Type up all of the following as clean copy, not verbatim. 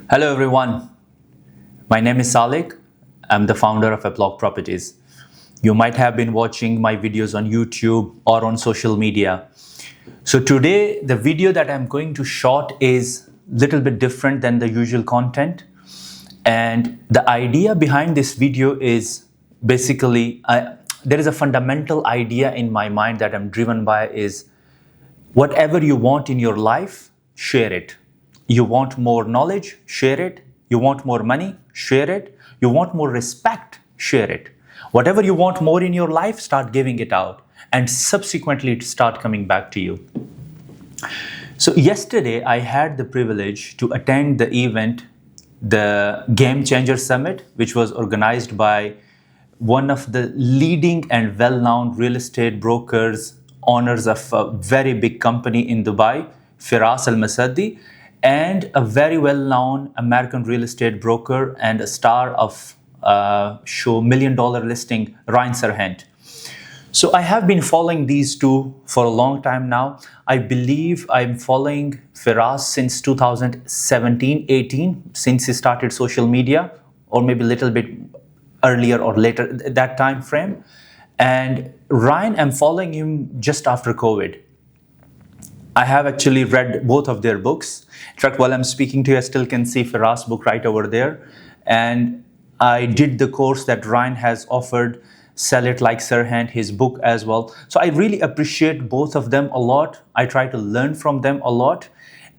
Hello everyone, my name is Saliq. I'm the founder of Eplog Properties. You might have been watching my videos on YouTube or on social media. So today the video that I'm going to shot is a little bit different than the usual content. And the idea behind this video is basically, there is a fundamental idea in my mind that I'm driven by is whatever you want in your life, share it. You want more knowledge, share it. You want more money, share it. You want more respect, share it. Whatever you want more in your life, start giving it out and subsequently it start coming back to you. So yesterday I had the privilege to attend the event, the Game Changer Summit, which was organized by one of the leading and well-known real estate brokers, owners of a very big company in Dubai, Firas Al Masaddi, and a very well-known American real estate broker and a star of show $1 Million Listing, Ryan Serhant. So I have been following these two for a long time now. I believe I'm following Firas since 2017-18, since he started social media, or maybe a little bit earlier or later, that time frame. And Ryan, I'm following him just after COVID. I have actually read both of their books. In fact, while I'm speaking to you, I still can see Firas' book right over there. And I did the course that Ryan has offered, Sell It Like Serhant, his book as well. So I really appreciate both of them a lot. I try to learn from them a lot.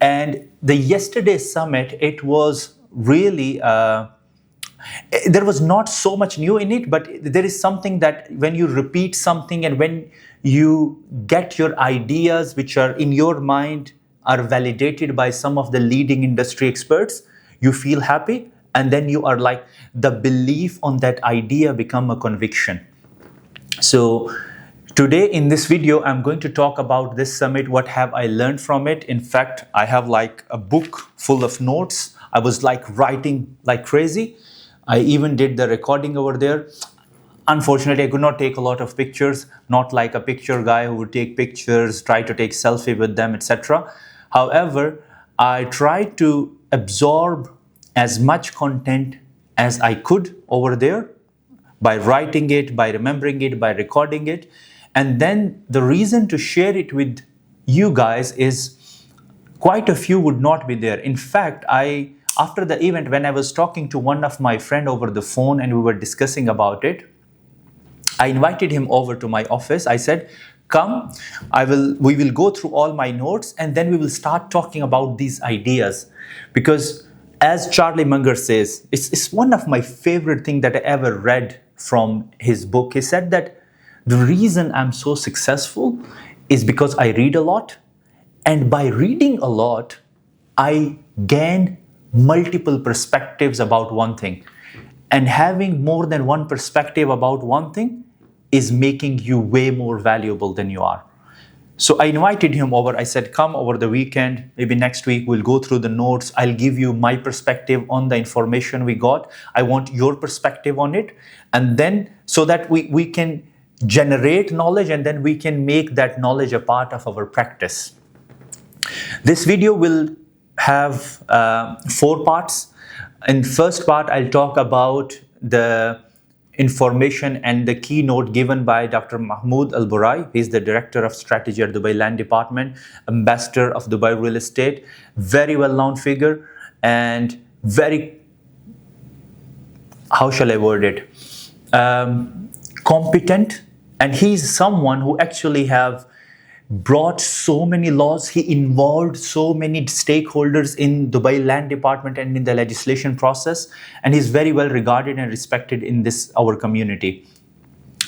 And the yesterday's summit, it was really, there was not so much new in it, but there is something that when you repeat something and when you get your ideas which are in your mind are validated by some of the leading industry experts, you feel happy, and then you are like, the belief on that idea become a conviction. So today in this video, I'm going to talk about this summit. What have I learned from it? In fact, I have like a book full of notes. I was like writing like crazy. I even did the recording over there. Unfortunately, I could not take a lot of pictures, not like a picture guy who would take pictures, try to take selfie with them, etc. However, I tried to absorb as much content as I could over there by writing it, by remembering it, by recording it. And then the reason to share it with you guys is quite a few would not be there. In fact, after the event, when I was talking to one of my friend over the phone and we were discussing about it, I invited him over to my office. I said, come, we will go through all my notes and then we will start talking about these ideas. Because as Charlie Munger says, it's one of my favorite things that I ever read from his book. He said that the reason I'm so successful is because I read a lot. And by reading a lot, I gain multiple perspectives about one thing. And having more than one perspective about one thing is making you way more valuable than you are. So I invited him over. I said, come over the weekend, maybe next week, we'll go through the notes. I'll give you my perspective on the information we got. I want your perspective on it. And then so that we can generate knowledge and then we can make that knowledge a part of our practice. This video will have 4 parts. In first part, I'll talk about the information and the keynote given by Dr. Mahmoud El Burai. He's the Director of Strategy at Dubai Land Department, Ambassador of Dubai Real Estate, very well-known figure and very, how shall I word it, competent. And he's someone who actually have brought so many laws. He involved so many stakeholders in Dubai Land Department and in the legislation process. And he's very well regarded and respected in our community.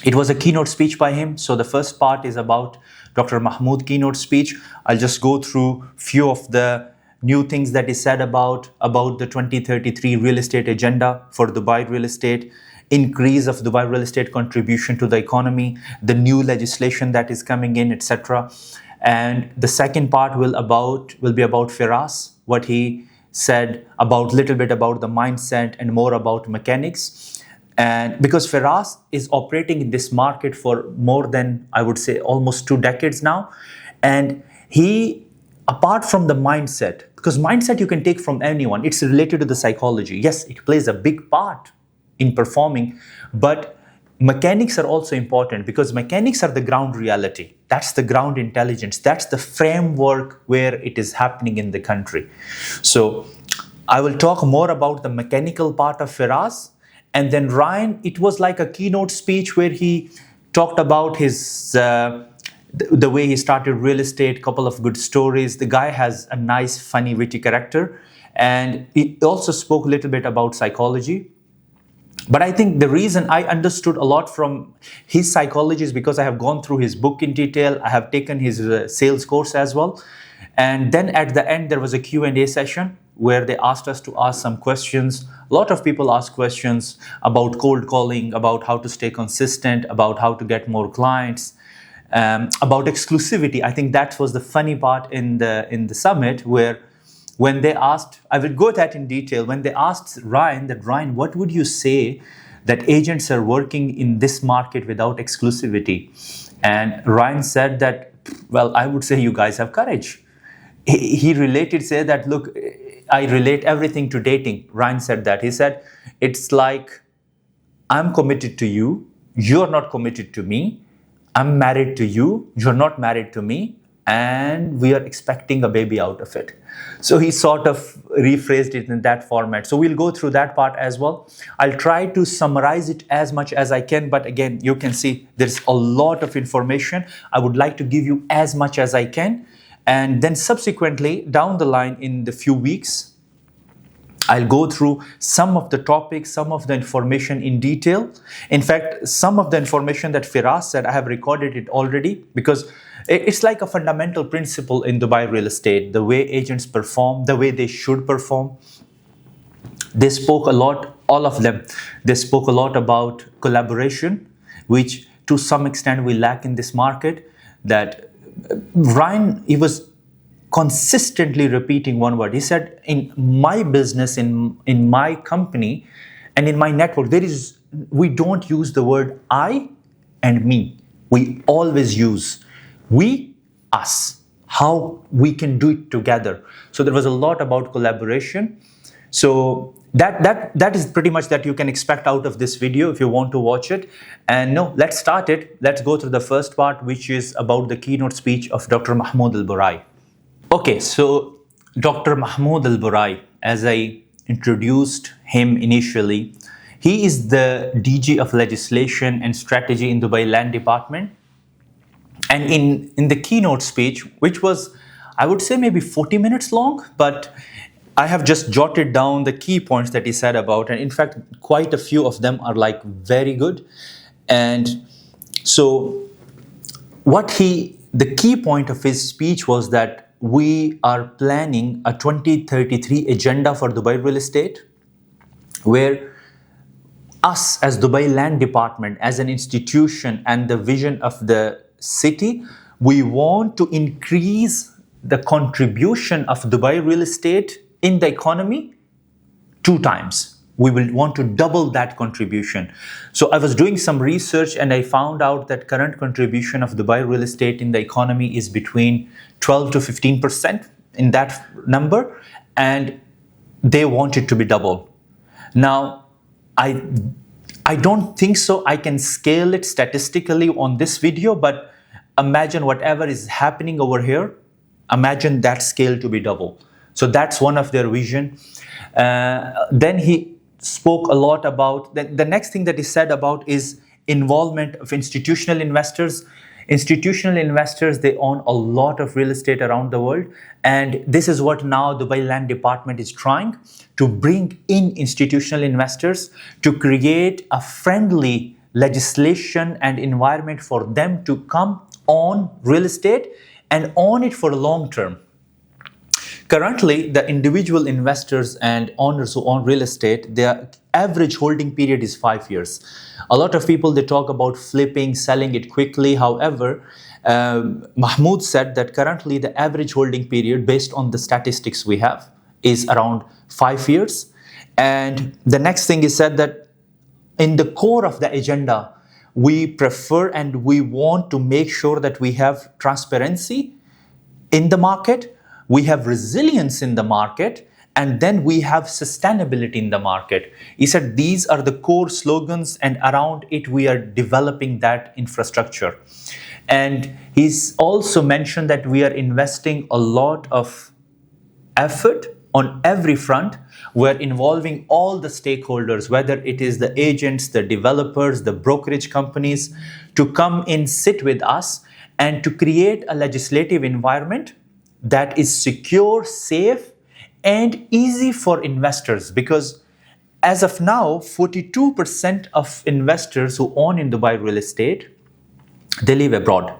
It was a keynote speech by him. So the first part is about Dr. Mahmoud keynote speech. I'll just go through few of the new things that he said about the 2033 real estate agenda for Dubai real estate, increase of Dubai real estate contribution to the economy, the new legislation that is coming in, etc. And the second part will be about Firas, what he said about little bit about the mindset and more about mechanics. And because Firas is operating in this market for more than, I would say, almost 2 decades now, and he apart from the mindset, because mindset you can take from anyone, it's related to the psychology. Yes, it plays a big part in performing, but mechanics are also important, because mechanics are the ground reality. That's the ground intelligence. That's the framework where it is happening in the country. So I will talk more about the mechanical part of Firas. And then Ryan, it was like a keynote speech where he talked about his the way he started real estate, couple of good stories. The guy has a nice, funny, witty character. And he also spoke a little bit about psychology. But I think the reason I understood a lot from his psychology is because I have gone through his book in detail. I have taken his sales course as well. And then at the end, there was a Q&A session where they asked us to ask some questions. A lot of people ask questions about cold calling, about how to stay consistent, about how to get more clients, about exclusivity. I think that was the funny part in the summit, where when they asked, I will go that in detail, when they asked Ryan, what would you say that agents are working in this market without exclusivity? And Ryan said that, well, I would say you guys have courage. He related, say that, look, I relate everything to dating. Ryan said that. He said, it's like, I'm committed to you, you're not committed to me. I'm married to you, you're not married to me, and we are expecting a baby out of it. So he sort of rephrased it in that format. So we'll go through that part as well. I'll try to summarize it as much as I can, but again, you can see there's a lot of information. I would like to give you as much as I can. And then subsequently, down the line in the few weeks, I'll go through some of the topics, some of the information in detail. In fact, some of the information that Firas said, I have recorded it already, because it's like a fundamental principle in Dubai real estate, the way agents perform, the way they should perform. They spoke a lot, all of them, they spoke a lot about collaboration, which to some extent we lack in this market. That Ryan, he was consistently repeating one word. He said, in my business, in my company, and in my network, we don't use the word I and me. We always use we, us, how we can do it together. So there was a lot about collaboration. So that is pretty much that you can expect out of this video if you want to watch it. And no, let's start it. Let's go through the first part, which is about the keynote speech of Dr. Mahmoud El Burai. Okay, so Dr. Mahmoud El Burai, as I introduced him initially, he is the DG of Legislation and Strategy in Dubai Land Department. And in the keynote speech, which was, I would say, maybe 40 minutes long, but I have just jotted down the key points that he said about, and in fact, quite a few of them are like very good. And so the key point of his speech was that we are planning a 2033 agenda for Dubai real estate, where us as Dubai Land Department, as an institution and the vision of the city, we want to increase the contribution of Dubai real estate in the economy 2 times. We will want to double that contribution. So I was doing some research and I found out that current contribution of Dubai real estate in the economy is between 12 to 15% in that number, and they want it to be double. Now, I don't think so I can scale it statistically on this video, but imagine whatever is happening over here, imagine that scale to be double. So that's one of their vision. Then he spoke a lot about, the next thing that he said about is involvement of institutional investors. Institutional investors, they own a lot of real estate around the world. And this is what now Dubai Land Department is trying to bring in institutional investors to create a friendly legislation and environment for them to come on real estate and own it for the long term. Currently, the individual investors and owners who own real estate, their average holding period is 5 years. A lot of people, they talk about flipping, selling it quickly. However, Mahmoud said that currently the average holding period, based on the statistics we have, is around 5 years. And the next thing is said that in the core of the agenda, we prefer and we want to make sure that we have transparency in the market. we have resilience in the market, and then we have sustainability in the market. He said these are the core slogans, and around it we are developing that infrastructure. And he's also mentioned that we are investing a lot of effort on every front. We're involving all the stakeholders, whether it is the agents, the developers, the brokerage companies, to come in, sit with us, and to create a legislative environment that is secure, safe, and easy for investors. Because as of now, 42% of investors who own in Dubai real estate, they live abroad.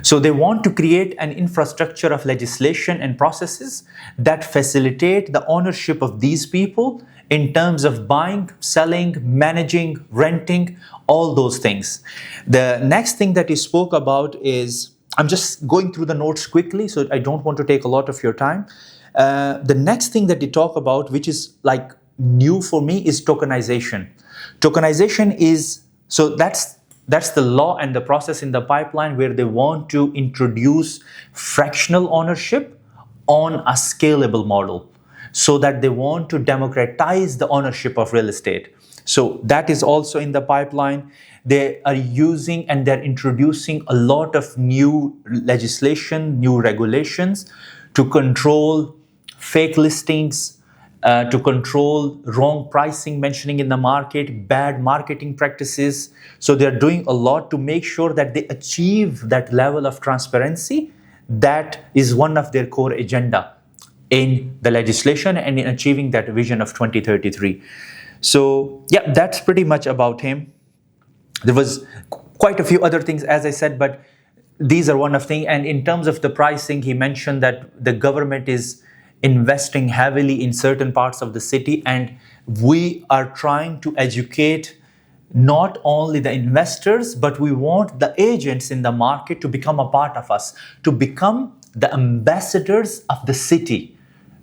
So they want to create an infrastructure of legislation and processes that facilitate the ownership of these people in terms of buying, selling, managing, renting, all those things. The next thing that he spoke about is, I'm just going through the notes quickly, so I don't want to take a lot of your time. The next thing that they talk about, which is like new for me, is tokenization. Tokenization is, so that's the law and the process in the pipeline where they want to introduce fractional ownership on a scalable model, so that they want to democratize the ownership of real estate. So that is also in the pipeline. They are using and they're introducing a lot of new legislation, new regulations to control fake listings, to control wrong pricing mentioning in the market, bad marketing practices. So they're doing a lot to make sure that they achieve that level of transparency. That is one of their core agenda in the legislation and in achieving that vision of 2033. So yeah, that's pretty much about him. There was quite a few other things, as I said, but these are one of things. And in terms of the pricing, he mentioned that the government is investing heavily in certain parts of the city, and we are trying to educate not only the investors, but we want the agents in the market to become a part of us, to become the ambassadors of the city.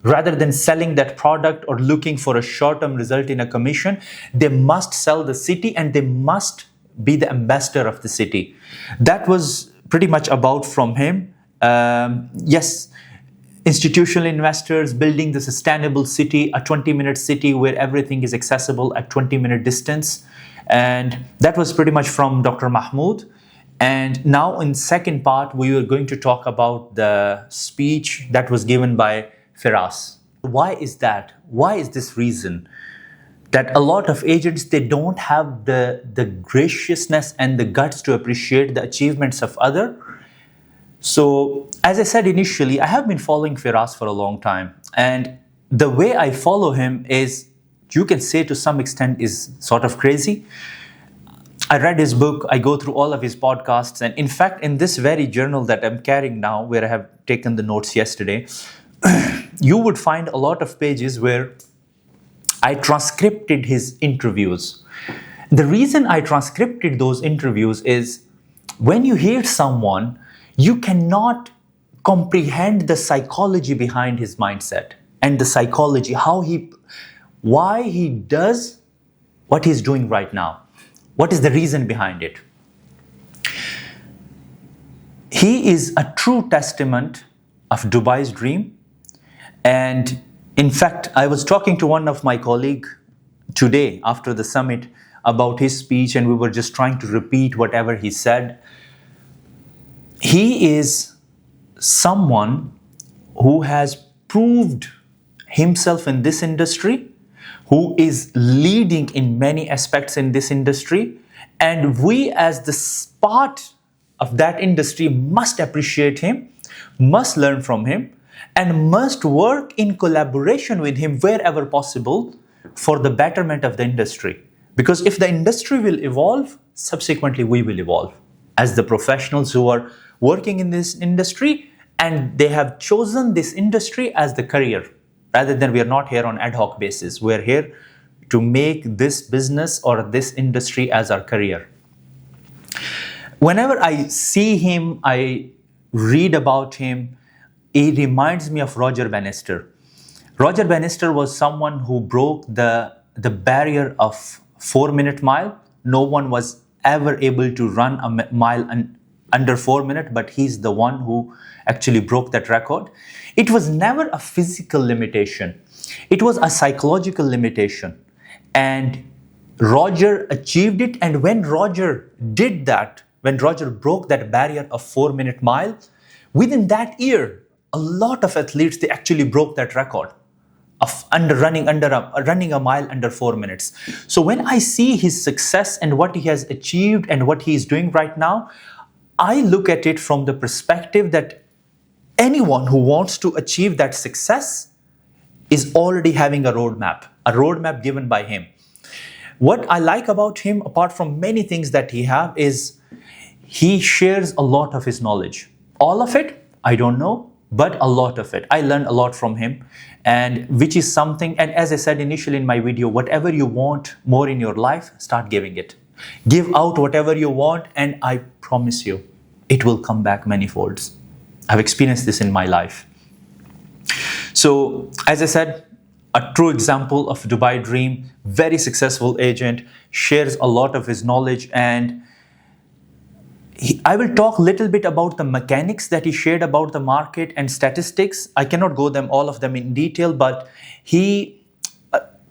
Rather than selling that product or looking for a short-term result in a commission, they must sell the city and they must be the ambassador of the city. That was pretty much about from him. Yes, institutional investors, building the sustainable city, a 20-minute city where everything is accessible at 20-minute distance. And that was pretty much from Dr. Mahmoud. And now in second part, we were going to talk about the speech that was given by Firas. Why is that? Why is this reason? That a lot of agents, they don't have the graciousness and the guts to appreciate the achievements of others. So, as I said initially, I have been following Firas for a long time. And the way I follow him is, you can say to some extent, is sort of crazy. I read his book, I go through all of his podcasts. And in fact, in this very journal that I'm carrying now, where I have taken the notes yesterday, you would find a lot of pages where I transcribed his interviews. The reason I transcribed those interviews is, when you hear someone, you cannot comprehend the psychology behind his mindset and the psychology, why he does what he's doing right now. What is the reason behind it? He is a true testament of Dubai's dream. And in fact, I was talking to one of my colleagues today after the summit about his speech, and we were just trying to repeat whatever he said. He is someone who has proved himself in this industry, who is leading in many aspects in this industry, and we as the part of that industry must appreciate him, must learn from him, and must work in collaboration with him wherever possible for the betterment of the industry. Because if the industry will evolve, subsequently we will evolve as the professionals who are working in this industry, and they have chosen this industry as the career. Rather than, we are not here on ad hoc basis. We're here to make this business or this industry as our career. Whenever I see him, I read about him, he reminds me of Roger Bannister. Roger Bannister was someone who broke the barrier of 4-minute mile. No one was ever able to run a mile under 4 minutes, but he's the one who actually broke that record. It was never a physical limitation. It was a psychological limitation. And Roger achieved it. And when Roger did that, when Roger broke that barrier of 4-minute mile, within that year, a lot of athletes, they actually broke that record of running a mile under 4 minutes. So when I see his success and what he has achieved and what he is doing right now, I look at it from the perspective that anyone who wants to achieve that success is already having a roadmap given by him. What I like about him, apart from many things that he have, is he shares a lot of his knowledge. All of it, I don't know, but a lot of it. I learned a lot from him, and which is something, and as I said initially in my video, whatever you want more in your life, start giving it. Give out whatever you want, and I promise you, it will come back many folds. I've experienced this in my life. So, as I said, a true example of Dubai Dream, very successful agent, shares a lot of his knowledge, and I will talk a little bit about the mechanics that he shared about the market and statistics. I cannot go all of them in detail, but he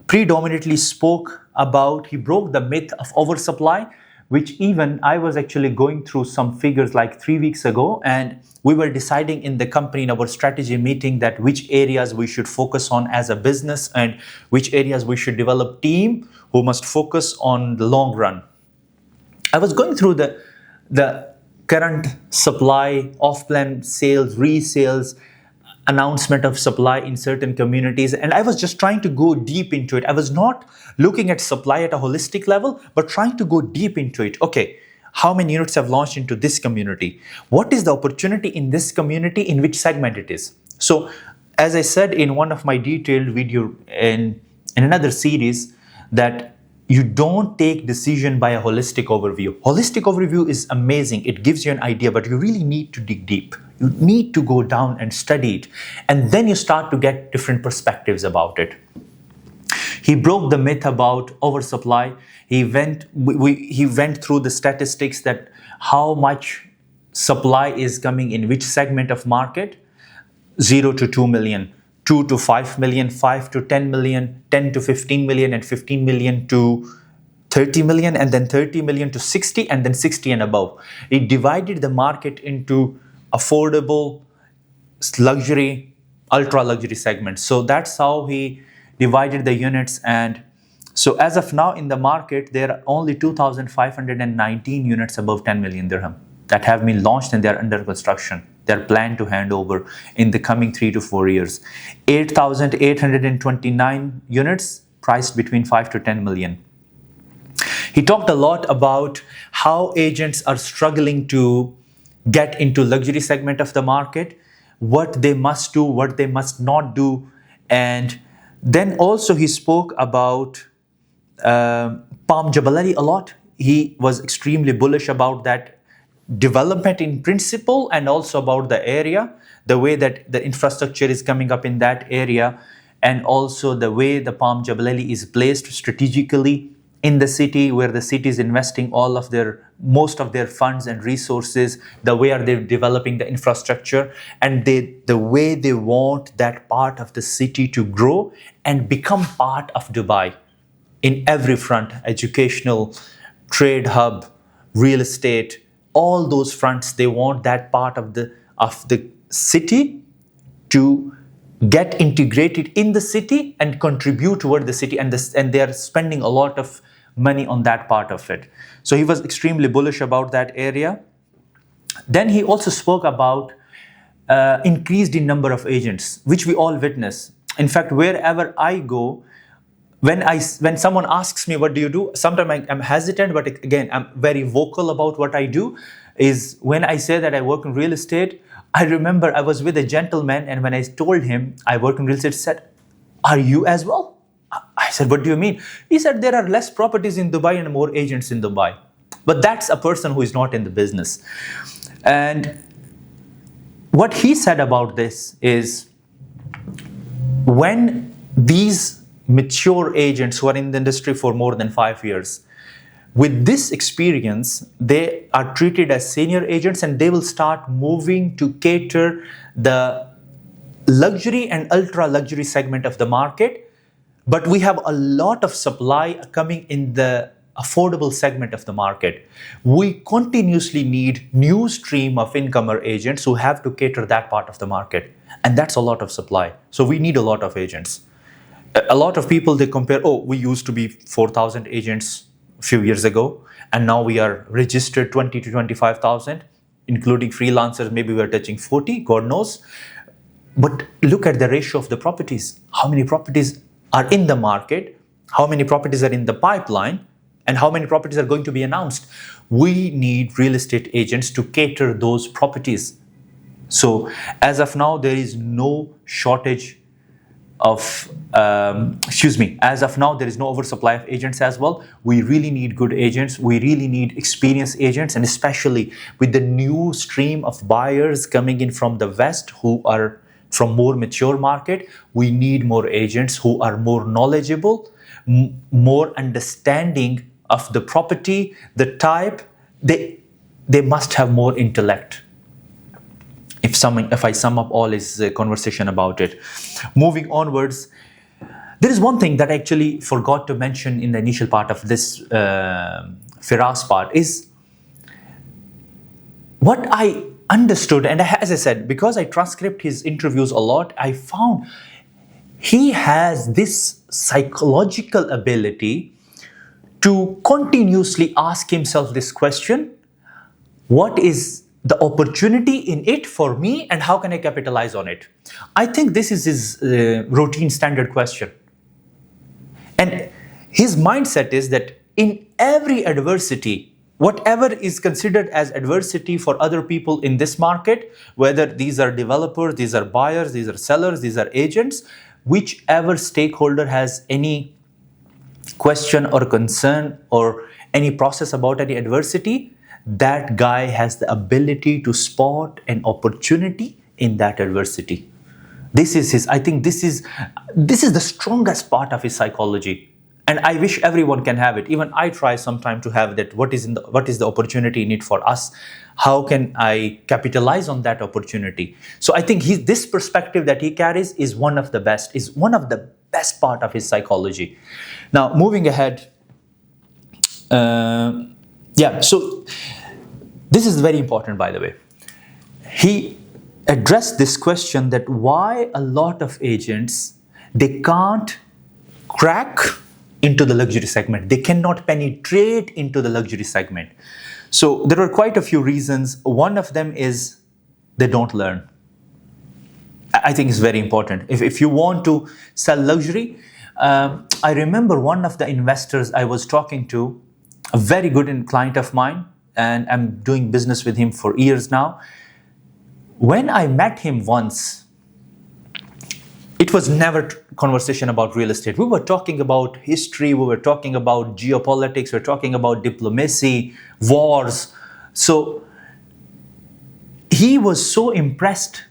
predominantly spoke about, he broke the myth of oversupply, which even I was actually going through some figures like 3 weeks ago, and we were deciding in the company in our strategy meeting that which areas we should focus on as a business and which areas we should develop team who must focus on the long run. I was going through the current supply, off-plan sales, resales, announcement of supply in certain communities, and I was just trying to go deep into it. I was not looking at supply at a holistic level, but trying to go deep into it. Okay, how many units have launched into this community? What is the opportunity in this community, in which segment it is? So, as I said in one of my detailed video in another series, that you don't take decision by a holistic overview. Holistic overview is amazing. It gives you an idea, but you really need to dig deep. You need to go down and study it. And then you start to get different perspectives about it. He broke the myth about oversupply. He went through the statistics that how much supply is coming in which segment of market. 0 to 2 million. 2 to 5 million, 5 to 10 million, 10 to 15 million, and 15 million to 30 million, and then 30 million to 60, and then 60 and above. It divided the market into affordable, luxury, ultra luxury segments. So that's how he divided the units. And so as of now in the market, there are only 2,519 units above 10 million dirham that have been launched, and they are under construction. They're planned to hand over in the coming 3 to 4 years. 8,829 units priced between 5 to 10 million. He talked a lot about how agents are struggling to get into luxury segment of the market, what they must do, what they must not do. And then also he spoke about Palm Jabal Ali a lot. He was extremely bullish about that development in principle, and also about the area, the way that the infrastructure is coming up in that area, and also the way the Palm Jabal Ali is placed strategically in the city, where the city is investing most of their funds and resources, the way are they developing the infrastructure, and the way they want that part of the city to grow and become part of Dubai in every front: educational, trade hub, real estate, all those fronts. They want that part of the city to get integrated in the city and contribute toward the city, and they are spending a lot of money on that part of it. So he was extremely bullish about that area. Then he also spoke about increased in number of agents, which we all witness. In fact, wherever I go, when someone asks me what do you do, sometimes I'm hesitant, but again, I'm very vocal about what I do. Is when I say that I work in real estate, I remember I was with a gentleman, and when I told him I work in real estate, he said, "Are you as well?" I said, "What do you mean?" He said, "There are less properties in Dubai and more agents in Dubai." But that's a person who is not in the business. And what he said about this is, when these mature agents who are in the industry for more than 5 years, With this experience, they are treated as senior agents and they will start moving to cater the luxury and ultra luxury segment of the market. But we have a lot of supply coming in the affordable segment of the market. We continuously need new stream of incomer agents who have to cater that part of the market. And that's a lot of supply. So we need a lot of agents. A lot of people, they compare, oh, we used to be 4,000 agents a few years ago, and now we are registered 20 to 25,000, including freelancers. Maybe we're touching 40, God knows. But look at the ratio of the properties. How many properties are in the market? How many properties are in the pipeline? And how many properties are going to be announced? We need real estate agents to cater those properties. So as of now, there is no shortage of, as of now, there is no oversupply of agents as well. We really need good agents. We really need experienced agents. And especially with the new stream of buyers coming in from the West who are from more mature market, we need more agents who are more knowledgeable, more understanding of the property, the type. They must have more intellect. If I sum up all his conversation about it. Moving onwards, there is one thing that I actually forgot to mention in the initial part of this Firas part is what I understood, and as I said, because I transcribed his interviews a lot, I found he has this psychological ability to continuously ask himself this question: what is the opportunity in it for me and how can I capitalize on it? I think this is his routine standard question. And his mindset is that in every adversity, whatever is considered as adversity for other people in this market, whether these are developers, these are buyers, these are sellers, these are agents, whichever stakeholder has any question or concern or any process about any adversity, that guy has the ability to spot an opportunity in that adversity. I think this is the strongest part of his psychology. And I wish everyone can have it. Even I try sometime to have that. What is the opportunity in it for us? How can I capitalize on that opportunity? So I think this perspective that he carries is one of the best part of his psychology. Now, moving ahead, so this is very important, by the way. He addressed this question that why a lot of agents, they can't crack into the luxury segment. They cannot penetrate into the luxury segment. So there are quite a few reasons. One of them is they don't learn. I think it's very important. If you want to sell luxury, I remember one of the investors I was talking to, a very good client of mine, and I'm doing business with him for years now. When I met him once, it was never conversation about real estate. We were talking about history, we were talking about geopolitics, we were talking about diplomacy, wars. So he was so impressed.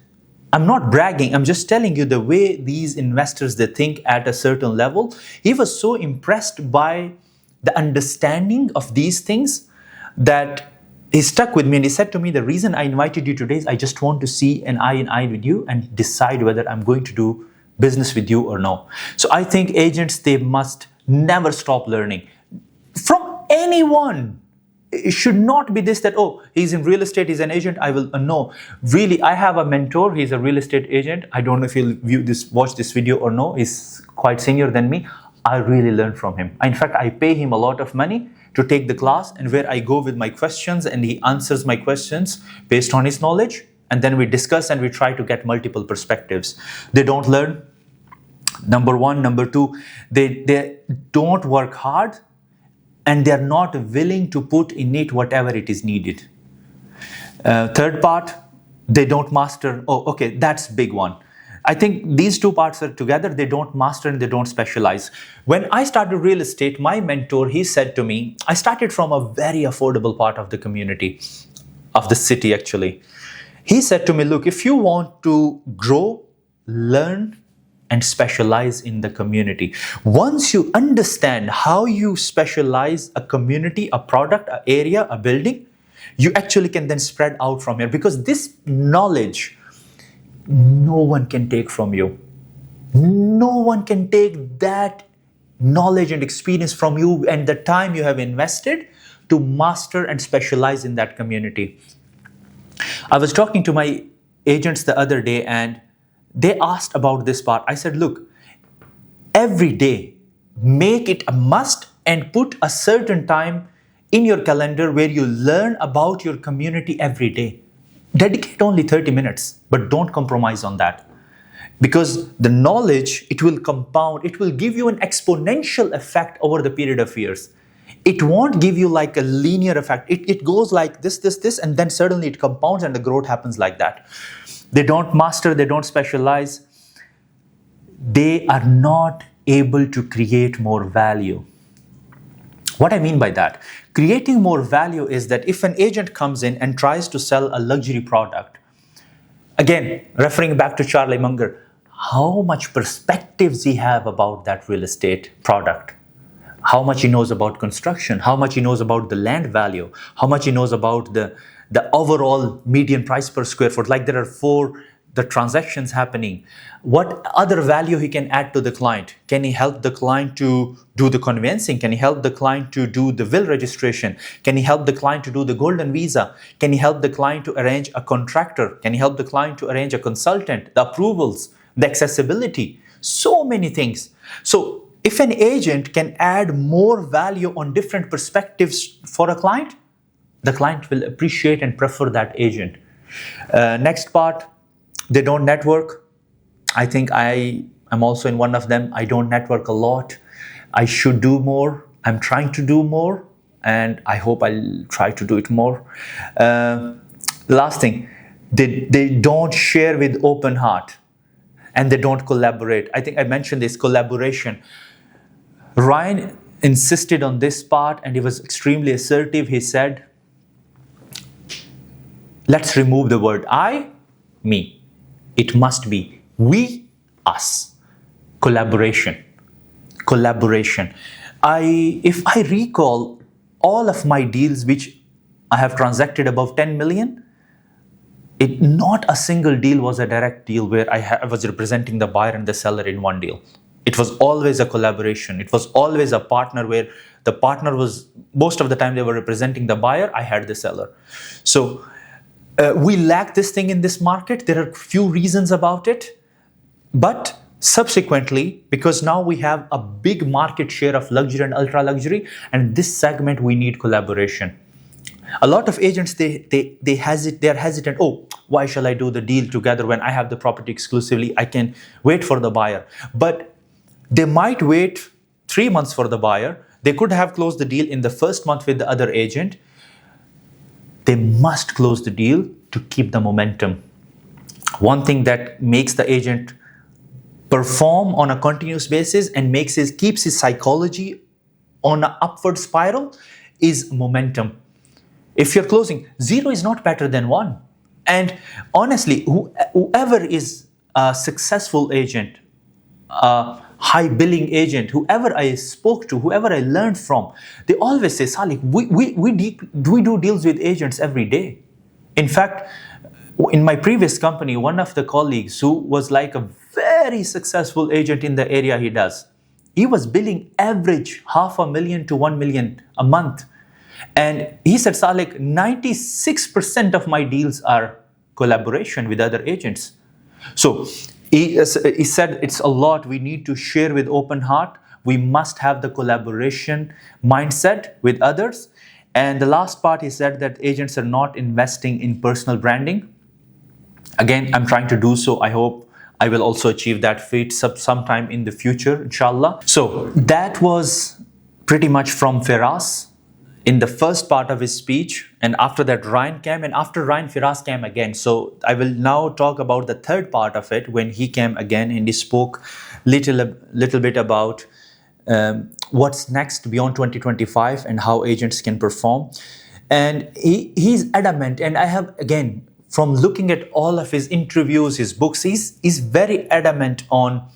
I'm not bragging, I'm just telling you the way these investors, they think at a certain level. He was so impressed by the understanding of these things that he stuck with me, and he said to me, the reason I invited you today is I just want to see an eye in eye with you and decide whether I'm going to do business with you or no. So I think agents, they must never stop learning from anyone. It should not be this that, oh, he's in real estate, he's an agent, I will, no. Really, I have a mentor, he's a real estate agent. I don't know if he'll watch this video or no. He's quite senior than me. I really learn from him. In fact, I pay him a lot of money to take the class, and where I go with my questions and he answers my questions based on his knowledge, and then we discuss and we try to get multiple perspectives. They don't learn, number one. Number two, they don't work hard, and they're not willing to put in it whatever it is needed. Third part, they don't master. Oh, okay, that's big one. I think these two parts are together. They don't master and they don't specialize. When I started real estate, my mentor, he said to me, I started from a very affordable part of the community, of the city actually. He said to me, look, if you want to grow, learn, and specialize in the community. Once you understand how you specialize a community, a product, an area, a building, you actually can then spread out from here, because this knowledge no one can take from you. No one can take that knowledge and experience from you and the time you have invested to master and specialize in that community. I was talking to my agents the other day and they asked about this part. I said, look, every day, make it a must and put a certain time in your calendar where you learn about your community every day. Dedicate only 30 minutes, but don't compromise on that. Because the knowledge, it will compound, it will give you an exponential effect over the period of years. It won't give you like a linear effect. It goes like this, and then suddenly it compounds and the growth happens like that. They don't master, they don't specialize. They are not able to create more value. What I mean by that, creating more value is that if an agent comes in and tries to sell a luxury product, again, referring back to Charlie Munger, how much perspectives he have about that real estate product, how much he knows about construction, how much he knows about the land value, how much he knows about the overall median price per square foot, like there are the transactions happening. What other value he can add to the client? Can he help the client to do the conveyancing? Can he help the client to do the will registration? Can he help the client to do the golden visa? Can he help the client to arrange a contractor? Can he help the client to arrange a consultant, the approvals, the accessibility? So many things. So if an agent can add more value on different perspectives for a client, the client will appreciate and prefer that agent. Next part, they don't network. I think I am also in one of them. I don't network a lot. I should do more. I'm trying to do more, and I hope I'll try to do it more. The last thing, they don't share with open heart, and they don't collaborate. I think I mentioned this collaboration. Ryan insisted on this part, and he was extremely assertive. He said, let's remove the word I, me. It must be we, us. Collaboration. If I recall all of my deals which I have transacted above 10 million, not a single deal was a direct deal where I was representing the buyer and the seller in one deal. It was always a collaboration. It was always a partner where the partner was, most of the time they were representing the buyer, I had the seller. So we lack this thing in this market. There are few reasons about it. But subsequently, because now we have a big market share of luxury and ultra luxury, and this segment we need collaboration. A lot of agents, they're hesitant. Oh, why shall I do the deal together when I have the property exclusively? I can wait for the buyer. But they might wait 3 months for the buyer. They could have closed the deal in the first month with the other agent. They must close the deal to keep the momentum. One thing that makes the agent perform on a continuous basis and keeps his psychology on an upward spiral is momentum. If you're closing, 0 is not better than 1. And honestly, whoever is a successful agent, a high billing agent, whoever I spoke to, whoever I learned from, they always say, Saliq, we do deals with agents every day. In fact, in my previous company, one of the colleagues who was like a very successful agent in the area he does, he was billing average $500,000 to $1 million a month. And he said, Saliq, 96% of my deals are collaboration with other agents. So he said it's a lot. We need to share with open heart. We must have the collaboration mindset with others. And the last part, he said that agents are not investing in personal branding. Again, I'm trying to do so. I hope I will also achieve that feat sometime in the future, inshallah. So that was pretty much from Firas in the first part of his speech. And after that, Ryan came. And after Ryan, Firas came again. So I will now talk about the third part of it when he came again and he spoke little bit about what's next beyond 2025 and how agents can perform. And he's adamant. And I have, again, from looking at all of his interviews, his books, he's very adamant on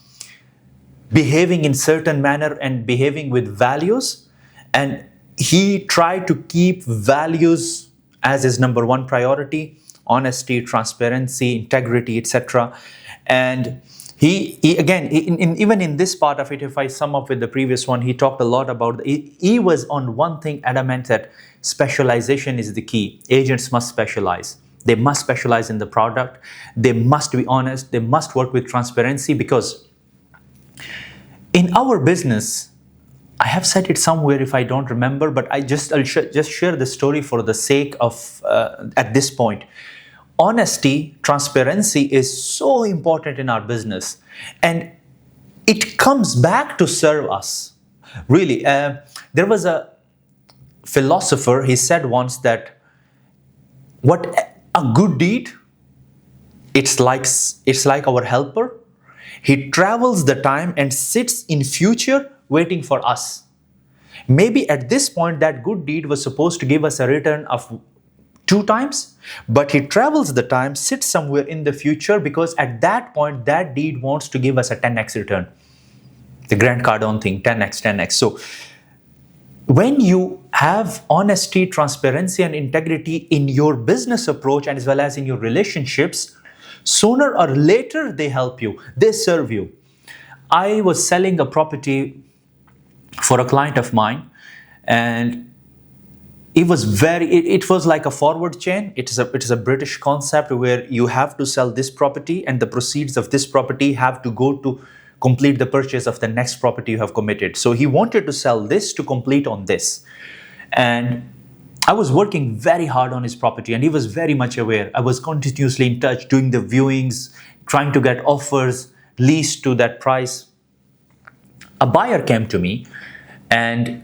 behaving in certain manner and behaving with values. And he tried to keep values as his number one priority: honesty, transparency, integrity, etc. And he again, even in this part of it, if I sum up with the previous one, he talked a lot about, he was on one thing adamant, that specialization is the key. Agents must specialize. They must specialize in the product. They must be honest. They must work with transparency, because in our business, I have said it somewhere if I don't remember, but I'll just share the story for the sake of at this point. Honesty, transparency is so important in our business, and it comes back to serve us. Really, there was a philosopher, he said once that what a good deed, it's like our helper. He travels the time and sits in future waiting for us. Maybe at this point that good deed was supposed to give us a return of 2 times, but he travels the time, sits somewhere in the future, because at that point that deed wants to give us a 10x return. The Grant Cardone thing, 10x. So when you have honesty, transparency, and integrity in your business approach, and as well as in your relationships, sooner or later they help you, they serve you. I was selling a property for a client of mine, and it was like a forward chain. It is a British concept where you have to sell this property, and the proceeds of this property have to go to complete the purchase of the next property you have committed. So he wanted to sell this to complete on this. And I was working very hard on his property, and he was very much aware. I was continuously in touch, doing the viewings, trying to get offers, leased to that price. A buyer came to me, and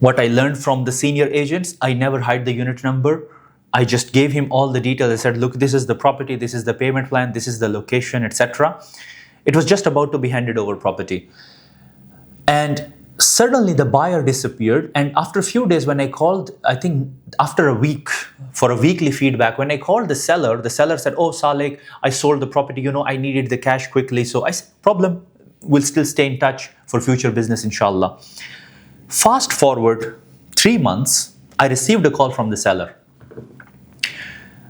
what I learned from the senior agents, I never hide the unit number. I just gave him all the details. I said, look, this is the property, this is the payment plan, this is the location, etc. It was just about to be handed over property. And suddenly the buyer disappeared. And after a few days, when I called, I think after a week, for a weekly feedback, when I called the seller said, oh, Saliq, I sold the property, I needed the cash quickly. So I said, problem, we'll still stay in touch for future business, inshallah. Fast forward 3 months, I received a call from the seller.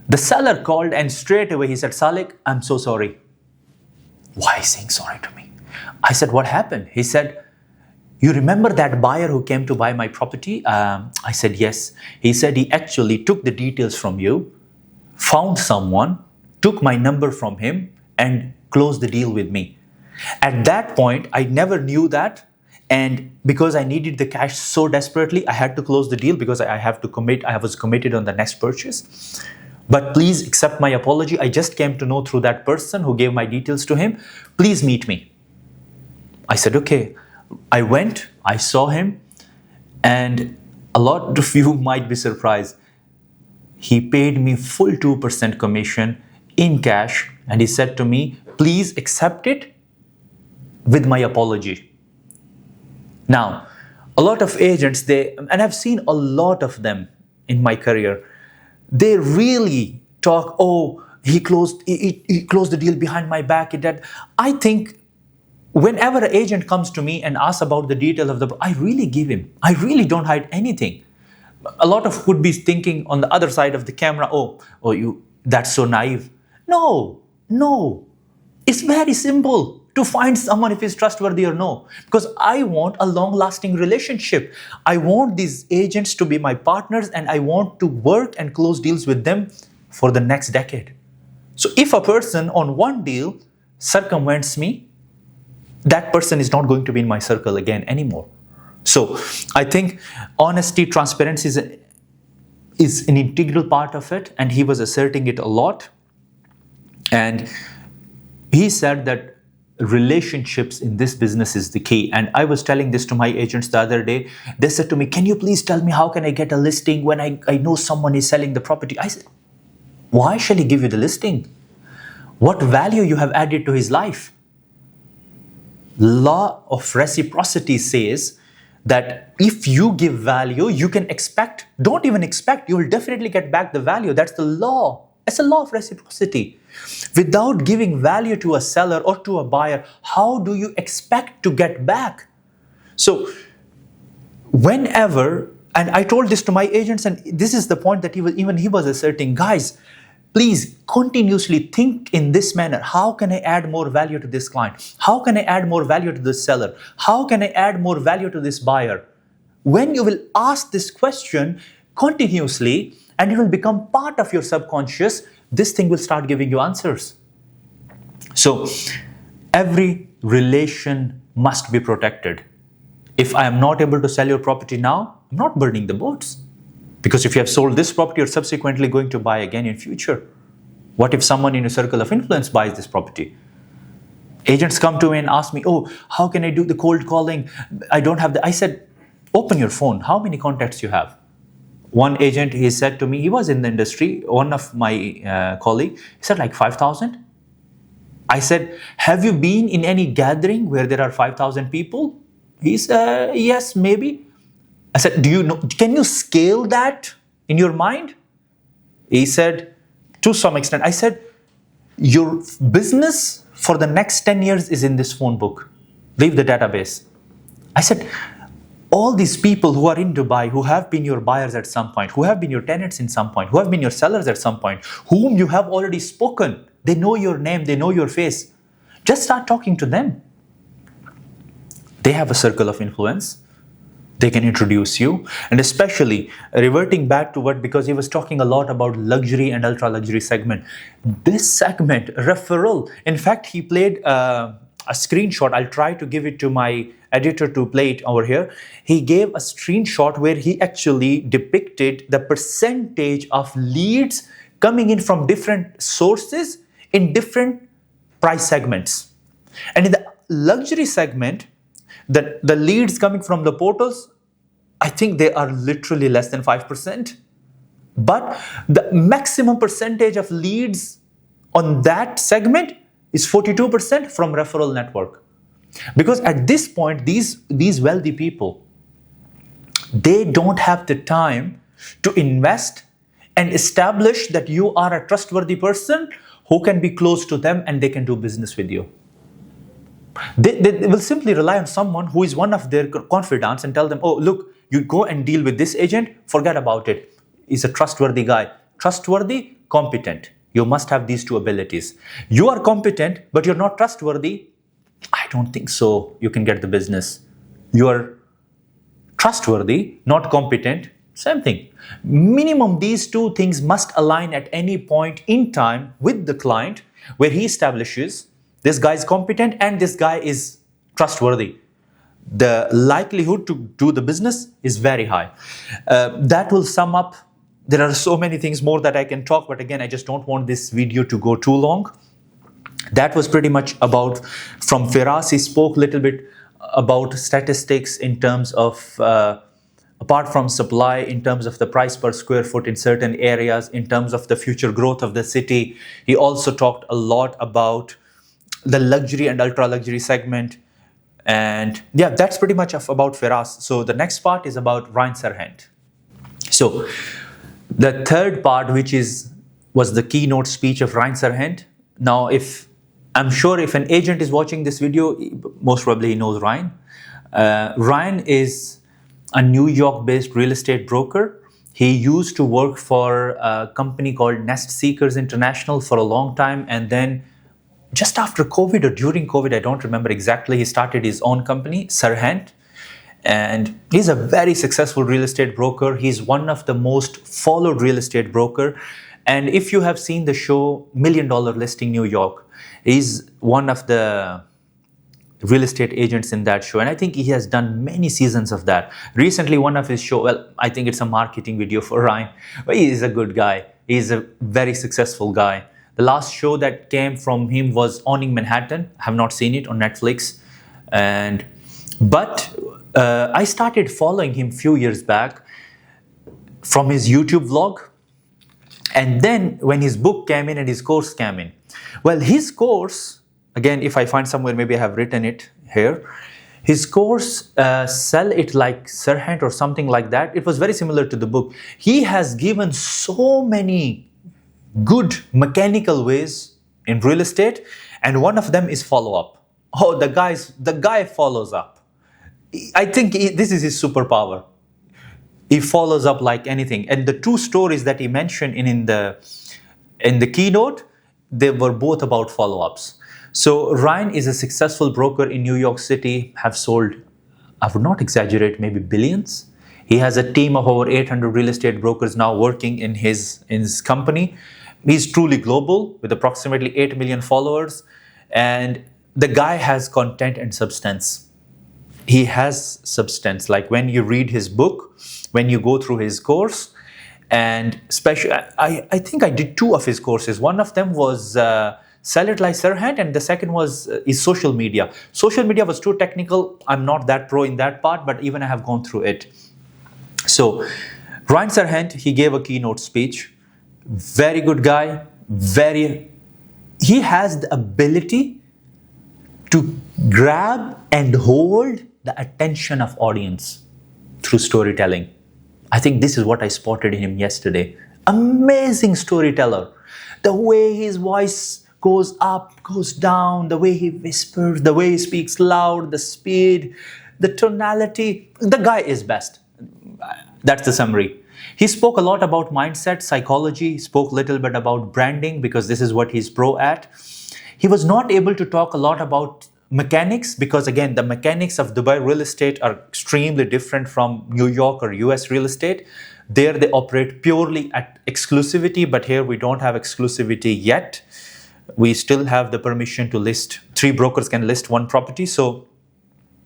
The seller called, and straight away he said, Saliq, I'm so sorry. Why is he saying sorry to me? I said, what happened? He said, you remember that buyer who came to buy my property? I said, yes. He said he actually took the details from you, found someone, took my number from him, and closed the deal with me. At that point, I never knew that. And because I needed the cash so desperately, I had to close the deal, because I was committed on the next purchase. But please accept my apology. I just came to know through that person who gave my details to him. Please meet me. I said, okay. I went, I saw him, and a lot of you might be surprised. He paid me full 2% commission in cash, and he said to me, please accept it with my apology. Now, a lot of agents, and I've seen a lot of them in my career, they really talk, oh, he closed the deal behind my back. I think whenever an agent comes to me and asks about the detail of I really give him. I really don't hide anything. A lot of would be thinking on the other side of the camera, that's so naive. No. It's very simple to find someone if he's trustworthy or no. Because I want a long-lasting relationship. I want these agents to be my partners, and I want to work and close deals with them for the next decade. So if a person on one deal circumvents me, that person is not going to be in my circle again anymore. So I think honesty, transparency is an integral part of it, and he was asserting it a lot. And he said that relationships in this business is the key. And I was telling this to my agents the other day. They said to me, can you please tell me how can I get a listing when I know someone is selling the property? I said, why shall he give you the listing? What value you have added to his life? Law of reciprocity says that if you give value, you can expect, don't even expect, you will definitely get back the value. That's the law It's a law of reciprocity. Without giving value to a seller or to a buyer, how do you expect to get back? So whenever, and I told this to my agents, and this is the point that even he was asserting, guys, please continuously think in this manner. How can I add more value to this client? How can I add more value to this seller? How can I add more value to this buyer? When you will ask this question continuously and it will become part of your subconscious, this thing will start giving you answers. So every relation must be protected. If I am not able to sell your property now, I'm not burning the boats. Because if you have sold this property, you're subsequently going to buy again in future. What if someone in your circle of influence buys this property? Agents come to me and ask me, oh, how can I do the cold calling? I don't have I said, open your phone. How many contacts you have? One agent, he said to me, he was in the industry, one of my colleague, he said like 5,000. I said, have you been in any gathering where there are 5,000 people? He said, yes, maybe. I said, do you know, can you scale that in your mind? He said, to some extent. I said, your business for the next 10 years is in this phone book. Leave the database. I said, all these people who are in Dubai, who have been your buyers at some point, who have been your tenants in some point, who have been your sellers at some point, whom you have already spoken, they know your name, they know your face. Just start talking to them. They have a circle of influence. They can introduce you. And especially reverting back to because he was talking a lot about luxury and ultra luxury segment. This segment, referral, in fact, he played a screenshot. I'll try to give it to my editor to play it over here. He gave a screenshot where he actually depicted the percentage of leads coming in from different sources in different price segments. And in the luxury segment, the leads coming from the portals, I think they are literally less than 5%. But the maximum percentage of leads on that segment is 42% from referral network. Because at this point, these wealthy people, they don't have the time to invest and establish that you are a trustworthy person who can be close to them and they can do business with you. They will simply rely on someone who is one of their confidants and tell them, oh, look, you go and deal with this agent, forget about it. He's a trustworthy guy. Trustworthy, competent. You must have these two abilities. You are competent, but you're not trustworthy. I don't think so. You can get the business. You are trustworthy, not competent. Same thing. Minimum these two things must align at any point in time with the client where he establishes this guy is competent and this guy is trustworthy. The likelihood to do the business is very high. That will sum up. There are so many things more that I can talk, but again, I just don't want this video to go too long. That was pretty much about from Firas. He spoke a little bit about statistics in terms of, apart from supply, in terms of the price per square foot in certain areas, in terms of the future growth of the city. He also talked a lot about the luxury and ultra luxury segment. And yeah, that's pretty much about Firas. So the next part is about Ryan Serhant. So the third part, which was the keynote speech of Ryan Serhant. Now, I'm sure if an agent is watching this video, most probably he knows Ryan. Ryan is a New York-based real estate broker. He used to work for a company called Nest Seekers International for a long time, and then just after COVID or during COVID, I don't remember exactly, he started his own company, Serhant. And he's a very successful real estate broker. He's one of the most followed real estate broker. And if you have seen the show $1 Million Listing New York, he's one of the real estate agents in that show. And I think he has done many seasons of that. Recently, one of his show, well, I think it's a marketing video for Ryan, but he is a good guy. He's a very successful guy. The last show that came from him was Owning Manhattan. I have not seen it on Netflix. But I started following him a few years back from his YouTube vlog. And then when his book came in and his course came in. Well, his course, again, if I find somewhere, maybe I have written it here. His course, Sell It Like Serhant or something like that. It was very similar to the book. He has given so many good mechanical ways in real estate, and one of them is follow up. Oh, the guy follows up. I think this is his superpower. He follows up like anything. And the two stories that he mentioned in the keynote, they were both about follow-ups. So Ryan is a successful broker in New York City, have sold, I would not exaggerate, maybe billions. He has a team of over 800 real estate brokers now working in his company. He's truly global with approximately 8 million followers. And the guy has content and substance. He has substance. Like when you read his book, when you go through his course, and especially, I think I did 2 of his courses. One of them was Saliq Serhant, and the second was is social media. Social media was too technical. I'm not that pro in that part, but even I have gone through it. So Ryan Serhant, he gave a keynote speech. Very good guy. He has the ability to grab and hold the attention of audience through storytelling. I think this is what I spotted in him yesterday. Amazing storyteller. The way his voice goes up, goes down, the way he whispers, the way he speaks loud, the speed, the tonality. The guy is best. That's the summary. He spoke a lot about mindset, psychology, spoke a little bit about branding because this is what he's pro at. He was not able to talk a lot about mechanics because, again, the mechanics of Dubai real estate are extremely different from New York or US real estate. There they operate purely at exclusivity, but here we don't have exclusivity yet. We still have the permission to list. 3 brokers can list 1 property. So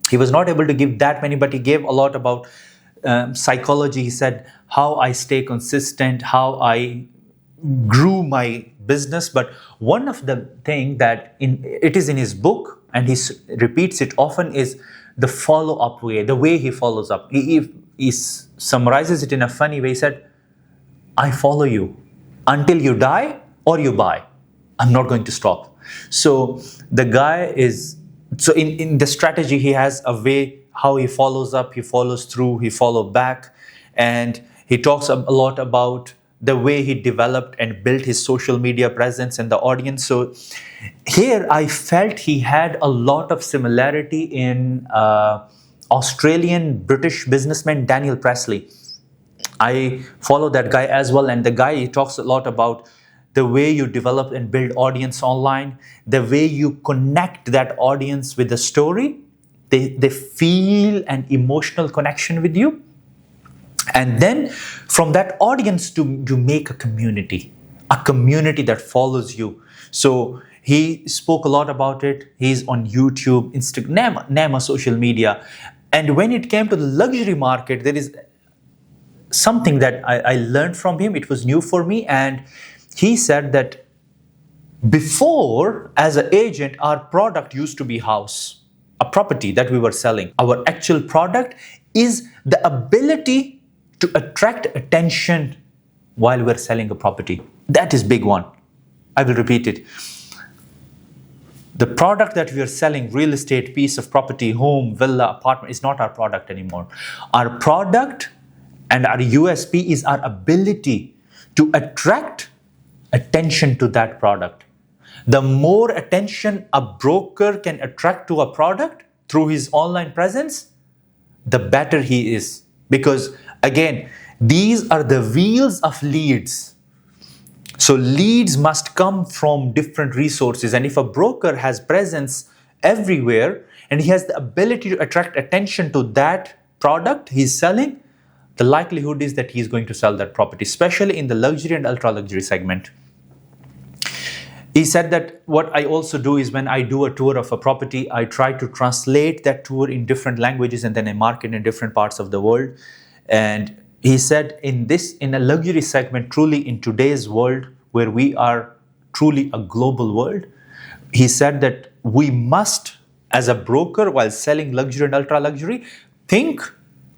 he was not able to give that many, but he gave a lot about psychology. He said how I stay consistent, how I grew my business. But one of the things that it is in his book, and he repeats it often, is the follow-up way, the way he follows up. He summarizes it in a funny way. He said, I follow you until you die or you buy. I'm not going to stop. So the guy is, so in the strategy, he has a way how he follows up, he follows through, he follows back. And he talks a lot about the way he developed and built his social media presence and the audience. So here I felt he had a lot of similarity in Australian British businessman Daniel Presley. I follow that guy as well. And the guy, he talks a lot about the way you develop and build audience online, the way you connect that audience with the story. They feel an emotional connection with you. And then from that audience to make a community that follows you. So he spoke a lot about it. He's on YouTube, Instagram, name a social media. And when it came to the luxury market, there is something that I learned from him. It was new for me. And he said that before, as an agent, our product used to be house, a property that we were selling. Our actual product is the ability to attract attention while we're selling a property. That is big one. I will repeat it. The product that we are selling, real estate, piece of property, home, villa, apartment, is not our product anymore. Our product and our USP is our ability to attract attention to that product. The more attention a broker can attract to a product through his online presence, the better he is. Because again, these are the wheels of leads. So leads must come from different resources. And if a broker has presence everywhere and he has the ability to attract attention to that product he's selling, the likelihood is that he's going to sell that property, especially in the luxury and ultra luxury segment. He said that what I also do is when I do a tour of a property, I try to translate that tour in different languages and then I market in different parts of the world. And he said in a luxury segment, truly in today's world where we are truly a global world, he said that we must, as a broker, while selling luxury and ultra luxury, think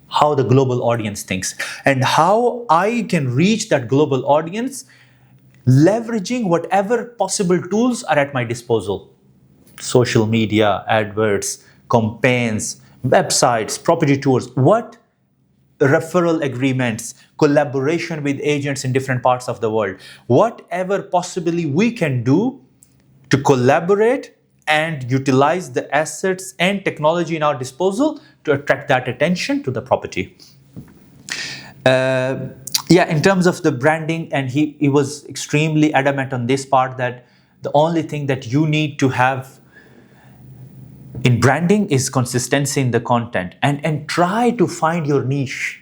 how the global audience thinks and how I can reach that global audience leveraging whatever possible tools are at my disposal. Social media, adverts, campaigns, websites, property tours, what referral agreements, collaboration with agents in different parts of the world. Whatever possibly we can do to collaborate and utilize the assets and technology in our disposal to attract that attention to the property. In terms of the branding, and he was extremely adamant on this part, that the only thing that you need to have in branding is consistency in the content, and try to find your niche,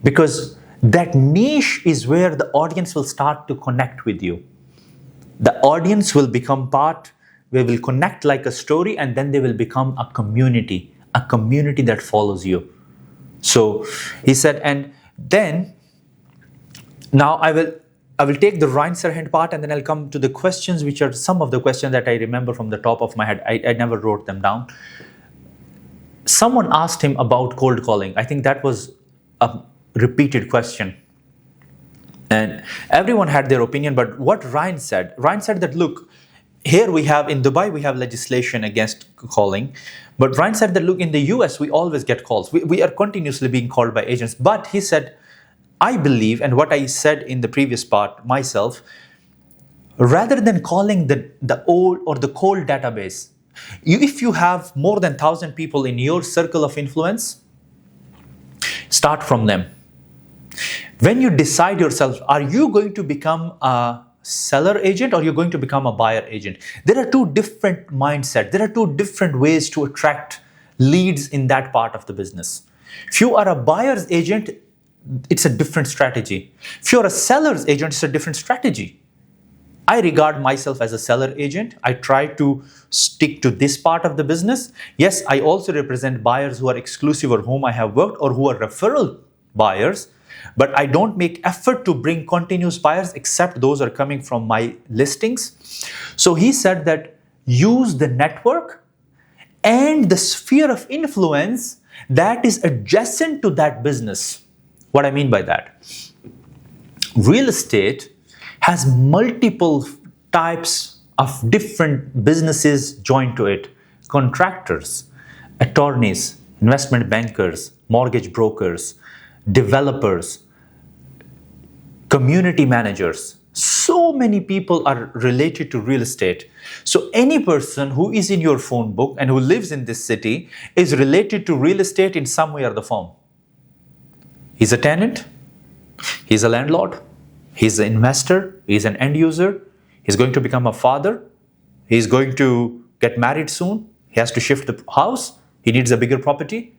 because that niche is where the audience will start to connect with you. The audience will become part, they will connect like a story, and then they will become a community that follows you. So he said, and then now I will take the Ryan Serhant part, and then I'll come to the questions, which are some of the questions that I remember from the top of my head. I never wrote them down. Someone asked him about cold calling. I think that was a repeated question. And everyone had their opinion, but what Ryan said that, look, here we have, in Dubai, we have legislation against calling. But Ryan said that, look, in the US, we always get calls. We are continuously being called by agents. But he said, I believe, and what I said in the previous part myself, rather than calling the old or the cold database, if you have more than 1,000 people in your circle of influence, start from them. When you decide yourself, are you going to become a seller agent or you're going to become a buyer agent? There are two different mindsets. There are two different ways to attract leads in that part of the business. If you are a buyer's agent, it's a different strategy. If you're a seller's agent, it's a different strategy. I regard myself as a seller agent. I try to stick to this part of the business. Yes, I also represent buyers who are exclusive or whom I have worked or who are referral buyers, but I don't make effort to bring continuous buyers except those are coming from my listings. So he said that use the network and the sphere of influence that is adjacent to that business. What I mean by that? Real estate has multiple types of different businesses joined to it. Contractors, attorneys, investment bankers, mortgage brokers, developers, community managers. So many people are related to real estate. So any person who is in your phone book and who lives in this city is related to real estate in some way or the form. He's a tenant, he's a landlord, he's an investor, he's an end user, he's going to become a father, he's going to get married soon, he has to shift the house, he needs a bigger property,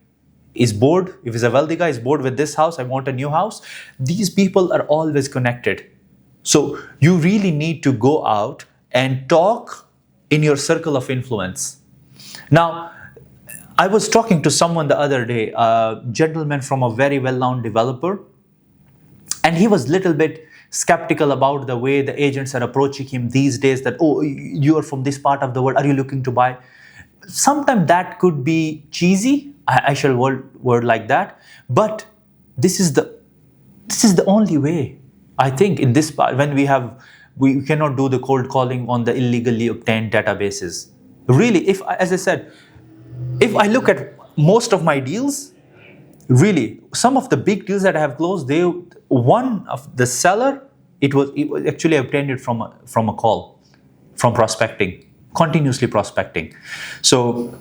he's bored, if he's a wealthy guy, he's bored with this house, I want a new house. These people are always connected. So you really need to go out and talk in your circle of influence. Now, I was talking to someone the other day, a gentleman from a very well-known developer, and he was a little bit skeptical about the way the agents are approaching him these days, that, oh, you are from this part of the world, are you looking to buy? Sometimes that could be cheesy, I shall word like that, but this is the only way. I think in this part, when we cannot do the cold calling on the illegally obtained databases. Really, as I said, if I look at most of my deals, really, some of the big deals that I have closed, one of the seller, it was actually obtained it from a call, from prospecting, continuously prospecting. So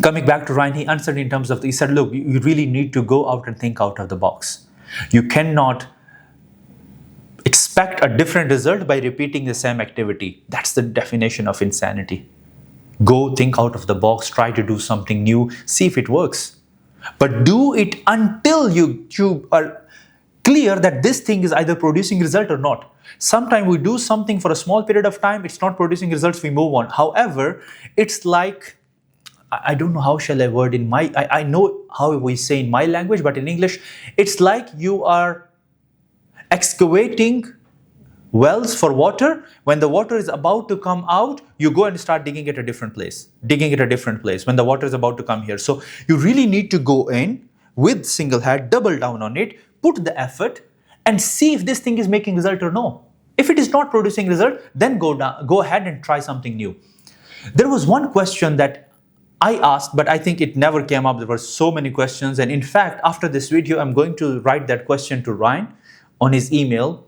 coming back to Ryan, he answered in terms of, he said, look, you really need to go out and think out of the box. You cannot expect a different result by repeating the same activity. That's the definition of insanity. Go think out of the box, try to do something new, see if it works. But do it until you are clear that this thing is either producing result or not. Sometimes we do something for a small period of time, it's not producing results, we move on. However, it's like, I don't know how shall I word in I know how we say in my language, but in English, it's like you are excavating wells for water. When the water is about to come out, you go and start digging at a different place, when the water is about to come here. So you really need to go in with single head, double down on it, put the effort and see if this thing is making result or no. If it is not producing result, then go ahead and try something new. There was one question that I asked, but I think it never came up. There were so many questions. And in fact, after this video, I'm going to write that question to Ryan on his email.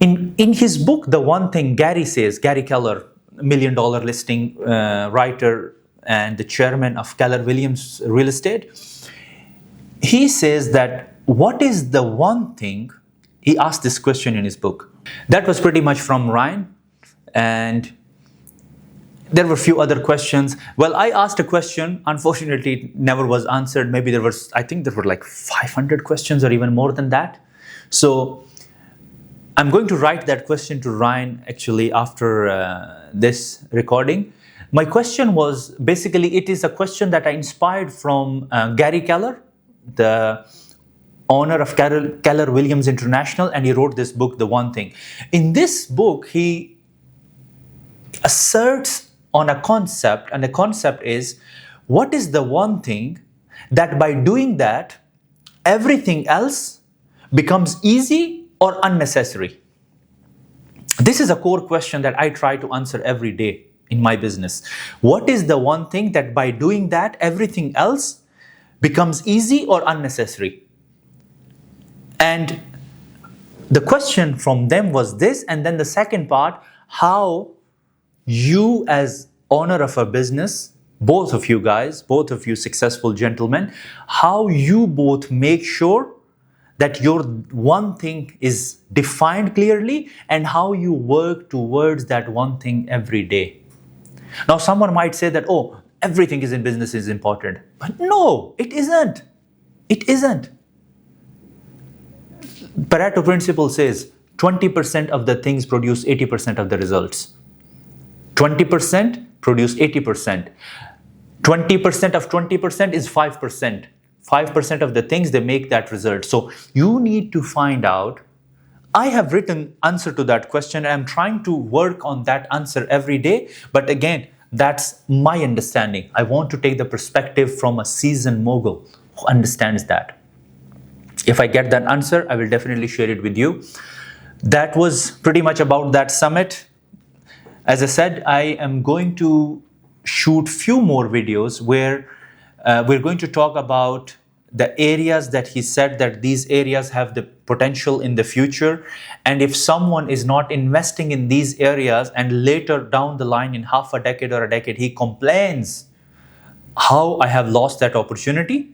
In his book, The One Thing, Gary Keller, $1 million listing writer and the chairman of Keller Williams Real Estate, he says that what is the one thing, he asked this question in his book. That was pretty much from Ryan. And there were a few other questions. Well, I asked a question. Unfortunately, it never was answered. Maybe I think there were like 500 questions or even more than that. So I'm going to write that question to Ryan actually after this recording. My question was, basically, it is a question that I inspired from Gary Keller, the owner of Keller Williams International, and he wrote this book, The One Thing. In this book, he asserts on a concept, and the concept is, what is the one thing that by doing that, everything else becomes easy or unnecessary? This is a core question that I try to answer every day in my business. What is the one thing that by doing that, everything else becomes easy or unnecessary? And the question from them was this, and then the second part, how you as owner of a business, both of you guys, both of you successful gentlemen, how you both make sure that your one thing is defined clearly and how you work towards that one thing every day. Now, someone might say that, oh, everything in business is important. But no, it isn't. It isn't. Pareto principle says 20% of the things produce 80% of the results. 20% produce 80%. 20% of 20% is 5%. 5% of the things, they make that result. So you need to find out. I have written answer to that question and I'm trying to work on that answer every day. But again, that's my understanding. I want to take the perspective from a seasoned mogul who understands that. If I get that answer, I will definitely share it with you. That was pretty much about that summit. As I said, I am going to shoot few more videos where we're going to talk about the areas that he said that these areas have the potential in the future. And if someone is not investing in these areas and later down the line in half a decade or a decade, he complains how I have lost that opportunity,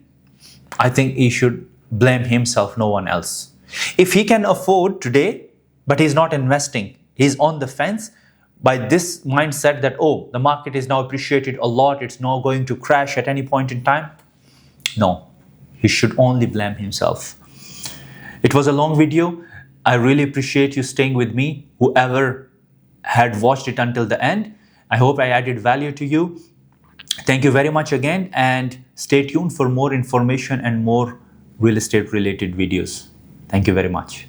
I think he should blame himself, no one else. If he can afford today, but he's not investing, he's on the fence, by this mindset that, oh, the market is now appreciated a lot, it's now going to crash at any point in time. No, he should only blame himself. It was a long video. I really appreciate you staying with me, whoever had watched it until the end. I hope I added value to you. Thank you very much again, and stay tuned for more information and more real estate related videos. Thank you very much.